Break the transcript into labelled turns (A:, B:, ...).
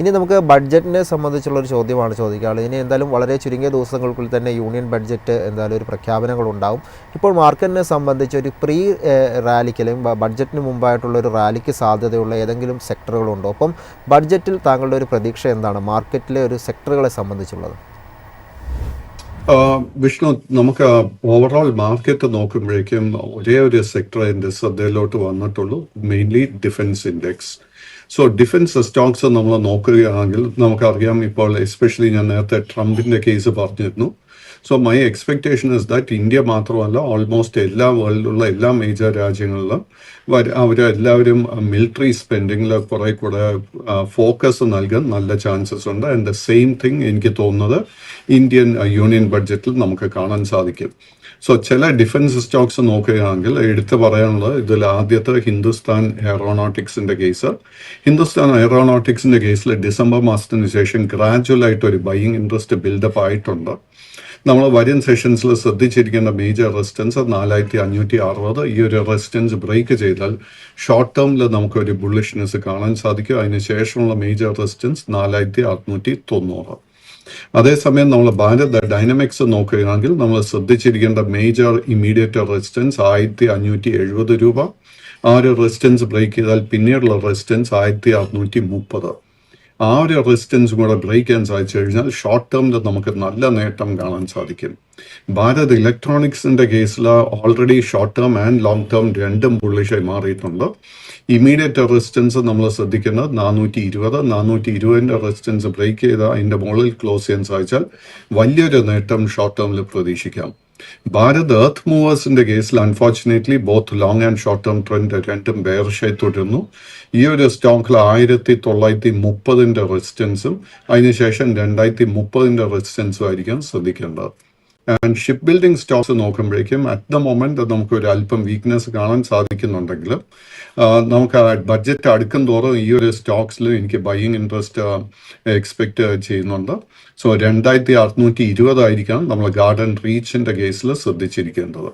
A: ഇനി നമുക്ക് ബഡ്ജറ്റിനെ സംബന്ധിച്ചുള്ളൊരു ചോദ്യമാണ് ചോദിക്കാനുള്ളത്. ഇനി എന്തായാലും വളരെ ചുരുങ്ങിയ ദിവസങ്ങൾക്കുള്ളിൽ തന്നെ യൂണിയൻ ബഡ്ജറ്റ് എന്തായാലും ഒരു പ്രഖ്യാപനങ്ങളുണ്ടാവും. ഇപ്പോൾ മാർക്കറ്റിനെ സംബന്ധിച്ച് ഒരു പ്രീ റാലിക്ക് അല്ലെങ്കിൽ ബഡ്ജറ്റിന് മുമ്പായിട്ടുള്ളൊരു റാലിക്ക് സാധ്യതയുള്ള ഏതെങ്കിലും സെക്ടറുകളുണ്ടോ? അപ്പം ബഡ്ജറ്റിൽ താങ്കളുടെ ഒരു പ്രതീക്ഷ എന്താണ് മാർക്കറ്റിലെ ഒരു സെക്ടറുകളെ സംബന്ധിച്ചുള്ളത്?
B: വിഷ്ണു, നമുക്ക് ഓവറോൾ മാർക്കറ്റ് നോക്കുമ്പോഴേക്കും ഒരേ ഒരു സെക്ടർ എൻ്റെ ശ്രദ്ധയിലോട്ട് വന്നിട്ടുള്ളൂ, mainly defence index. So defence stocks നമ്മൾ നോക്കുകയാണെങ്കിൽ നമുക്കറിയാം, ഇപ്പോൾ എസ്പെഷ്യലി ഞാൻ നേരത്തെ ട്രംപിൻ്റെ കേസ് പറഞ്ഞിരുന്നു. So my expectation is that India മാത്രമല്ല, ഓൾമോസ്റ്റ് എല്ലാ വേൾഡിലുള്ള എല്ലാ മേജർ രാജ്യങ്ങളിലും അവരെല്ലാവരും മിലിറ്ററി സ്പെൻഡിങ്ങിൽ കുറെ കൂടെ ഫോക്കസ് നൽകാൻ നല്ല ചാൻസസ് ഉണ്ട്. ആൻഡ് ദ സെയിം തിങ് എനിക്ക് തോന്നുന്നത് ഇന്ത്യൻ യൂണിയൻ ബഡ്ജറ്റിൽ നമുക്ക് കാണാൻ സാധിക്കും. സോ ചില ഡിഫൻസ് സ്റ്റോക്സ് നോക്കുകയാണെങ്കിൽ എടുത്തു പറയാനുള്ളത്, ഇതിൽ ആദ്യത്തെ ഹിന്ദുസ്ഥാൻ എയറോനോട്ടിക്സിന്റെ കേസ്. ഹിന്ദുസ്ഥാൻ എയറോനോട്ടിക്സിന്റെ കേസിൽ ഡിസംബർ മാസത്തിന് ശേഷം ഗ്രാജുവൽ ആയിട്ട് ഒരു ബൈയിങ് ഇൻട്രസ്റ്റ് ബിൽഡപ്പ് ആയിട്ടുണ്ട്. നമ്മൾ വരും സെഷൻസിൽ ശ്രദ്ധിച്ചിരിക്കേണ്ട മേജർ റെസിസ്റ്റൻസ് 4560. ഈ ഒരു റെസിസ്റ്റൻസ് ബ്രേക്ക് ചെയ്താൽ ഷോർട്ട് ടേമിൽ നമുക്കൊരു ബുള്ളിഷ്നെസ് കാണാൻ സാധിക്കും. അതിനുശേഷമുള്ള മേജർ റെസിസ്റ്റൻസ് 4690. അതേസമയം നമ്മൾ ഭാരത് ഡൈനാമിക്സ് നോക്കുകയാണെങ്കിൽ നമ്മൾ ശ്രദ്ധിച്ചിരിക്കേണ്ട മേജർ ഇമ്മീഡിയറ്റ് റെസിസ്റ്റൻസ് 1570 രൂപ. ആ ഒരു റെസിസ്റ്റൻസ് ബ്രേക്ക് ചെയ്താൽ പിന്നീടുള്ള റെസിസ്റ്റൻസ് 1630. ആ ഒരു റെസിസ്റ്റൻസും കൂടെ ബ്രേക്ക് ചെയ്യാൻ സാധിച്ചു കഴിഞ്ഞാൽ ഷോർട്ട് ടേമിൽ നമുക്ക് നല്ല നേട്ടം കാണാൻ സാധിക്കും. ഭാരത് ഇലക്ട്രോണിക്സിന്റെ കേസിൽ already short term and long term രണ്ടും ബുള്ളിഷായി മാറിയിട്ടുണ്ട്. ഇമ്മീഡിയറ്റ് റെസിസ്റ്റൻസ് നമ്മൾ ശ്രദ്ധിക്കുന്നത് 420. 420 റെസിസ്റ്റൻസ് ബ്രേക്ക് ചെയ്ത് അതിന്റെ മുകളിൽ ക്ലോസ് ചെയ്യാൻ സാധിച്ചാൽ വലിയൊരു നേട്ടം ഷോർട്ട് ടേമിൽ പ്രതീക്ഷിക്കാം. ഭാരത് എർത്ത് മൂവേഴ്സിന്റെ കേസിൽ unfortunately both long and short term trend രണ്ടും ബെയറിഷായി തുടരുന്നു. ഈ ഒരു സ്റ്റോക്കിൽ 1930 റെസിസ്റ്റൻസും അതിനുശേഷം 2030 റെസിസ്റ്റൻസും ആയിരിക്കും ശ്രദ്ധിക്കേണ്ടത്. ആൻഡ് ഷിപ്പ് ബിൽഡിംഗ് സ്റ്റോക്സ് നോക്കുമ്പോഴേക്കും അറ്റ് ദ മൊമെന്റ് നമുക്ക് ഒരു അല്പം വീക്ക്നെസ് കാണാൻ സാധിക്കുന്നുണ്ടെങ്കിലും നമുക്ക് ബഡ്ജറ്റ് അടുക്കും തോറും ഈ ഒരു സ്റ്റോക്സിൽ എനിക്ക് ബൈയിങ് ഇൻട്രസ്റ്റ് എക്സ്പെക്ട് ചെയ്യുന്നുണ്ട്. സോ 2620 ആയിരിക്കണം നമ്മൾ ഗാർഡൻ റീച്ചിന്റെ കേസിൽ ശ്രദ്ധിച്ചിരിക്കേണ്ടത്.